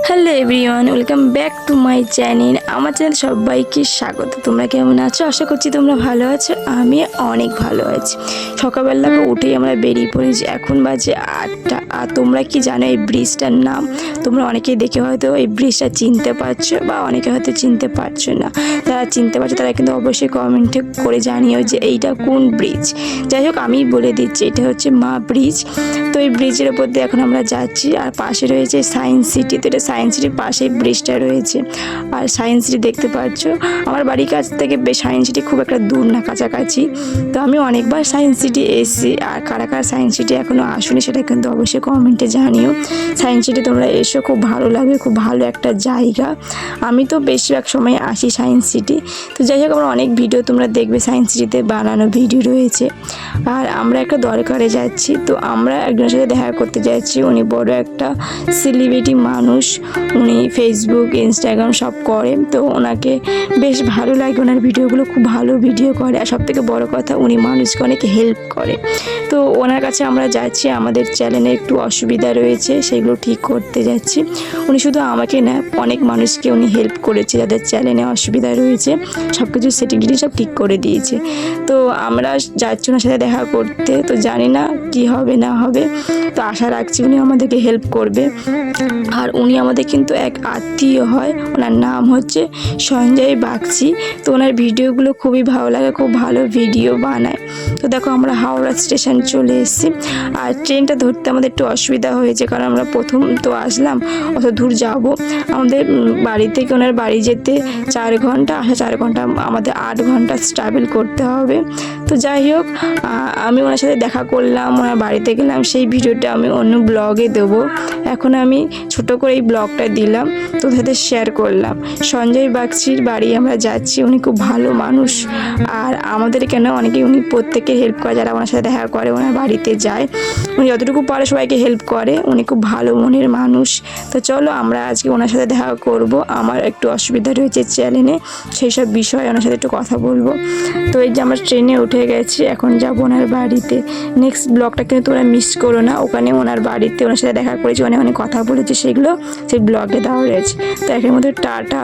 Hello everyone, welcome back to my channel. আমার channel সবাইকে স্বাগত। তোমরা কেমন আছো? আশা করছি তোমরা ভালো আছো। আমি অনেক ভালো আছি। সকালবেলা উঠেই আমরা বেরিয়ে পড়েছি। এখন বাজে 8টা। আর তোমরা কি জানো এই ব্রিজটার নাম? তোমরা অনেকেই দেখে হয়তো এই ব্রিজটা চিনতে পারছো বা অনেকে হয়তো চিনতে পারছো না। যারা চিনতে পারছো তারা কিন্তু অবশ্যই কমেন্টে করে জানিও যে এইটা কোন ব্রিজ। যাই হোক, আমি বলে দিচ্ছি এটা হচ্ছে মা ব্রিজ। তো এই ব্রিজের ওপর দিয়ে এখন আমরা যাচ্ছি। আর পাশে রয়েছে সায়েন্স সিটি। তো এটা সায়েন্স সিটির পাশেই ব্রিজটা রয়েছে। আর সায়েন্স সিটি দেখতে পাচ্ছ, আমার বাড়ির কাছ থেকে সায়েন্স সিটি খুব একটা দূর না, কাছাকাছি। তো আমি অনেকবার সায়েন্স সিটি এসেছি। আর কারা কারা সায়েন্স সিটি এখনও আসুনি সেটা কিন্তু অবশ্যই কমেন্টে জানিও। সায়েন্স সিটি তোমরা এসো, খুব ভালো লাগবে, খুব ভালো একটা জায়গা। আমি তো বেশিরভাগ সময় আসি সায়েন্স সিটি। তো যাই হোক, আমার অনেক ভিডিও তোমরা দেখবে সায়েন্স সিটিতে বানানো ভিডিও রয়েছে। আর আমরা একটা দরকারে যাচ্ছি। তো আমরা একজনের সাথে দেখা করতে যাচ্ছি। উনি বড় একটা সেলিব্রিটি মানুষ। উনি ফেসবুক, ইনস্টাগ্রাম সব করে। তো ওনাকে বেশ ভালো লাগে, ওনার ভিডিওগুলো খুব ভালো ভিডিও করে। আর সবথেকে বড় কথা, উনি মানুষকে অনেক হেল্প করে। তো ওনার কাছে আমরা যাচ্ছি। আমাদের চ্যানেলে একটু অসুবিধা রয়েছে, সেগুলো ঠিক করতে যাচ্ছি। উনি শুধু আমাকে না, অনেক মানুষকে উনি হেল্প করেছে যাদের চ্যানেলে অসুবিধা রয়েছে। সব কিছু সেটিং সব ঠিক করে দিয়েছে। তো আমরা যাচ্ছি ওনার সাথে দেখা করতে। তো জানি না কি হবে না হবে, তো আশা রাখছি উনি আমাদেরকে হেল্প করবে। আর উনি আমাদের কিন্তু এক আত্মীয় হয়। ওনার নাম হচ্ছে সঞ্জয় বাগচি। তো ওনার ভিডিওগুলো খুবই ভালো লাগে, খুব ভালো ভিডিও বানায়। তো দেখো, আমরা হাওড়া স্টেশন চলে এসেছি। আর ট্রেনটা ধরতে আমাদের একটু অসুবিধা হয়েছে, কারণ আমরা প্রথম তো আসলাম, অত দূর যাব। আমাদের বাড়ি থেকে ওনার বাড়ি যেতে 4 ঘন্টা, আসা 4 ঘন্টা, আমাদের 8 ঘন্টা ট্রাভেল করতে হবে। তো যাই হোক, আমি ওনার সাথে দেখা করলাম, ওনার বাড়িতে গেলাম। সেই ভিডিওটা আমি অন্য ব্লগে দেবো। এখন আমি ছোট করে এই ব্লগটা দিলাম, তোদের সাথে শেয়ার করলাম। সঞ্জয় বাগচির বাড়ি আমরা যাচ্ছি। উনি খুব ভালো মানুষ। আর আমাদের কেন অনেকেই উনি প্রত্যেকে হেল্প করে, যারা ওনার সাথে দেখা করে, ওনার বাড়িতে যায়। উনি যতটুকু পারে সবাইকে হেল্প করে। উনি খুব ভালো মনের মানুষ। তো চলো, আমরা আজকে ওনার সাথে দেখা করব। আমার একটু অসুবিধা রয়েছে চ্যানেলে, সেই সব বিষয়ে ওনার সাথে একটু কথা বলবো। তো এই যে আমরা ট্রেনে উঠে গেছি, এখন যাবো ওনার বাড়িতে। নেক্সট ব্লগটা কিন্তু তোমরা মিস করো না। ওখানে ওনার বাড়িতে ওনার সাথে দেখা করেছি, অনেক কথা বলেছি, সেগুলো সেই ব্লগে দেওয়া রয়েছে। তো একের মধ্যে টাটা।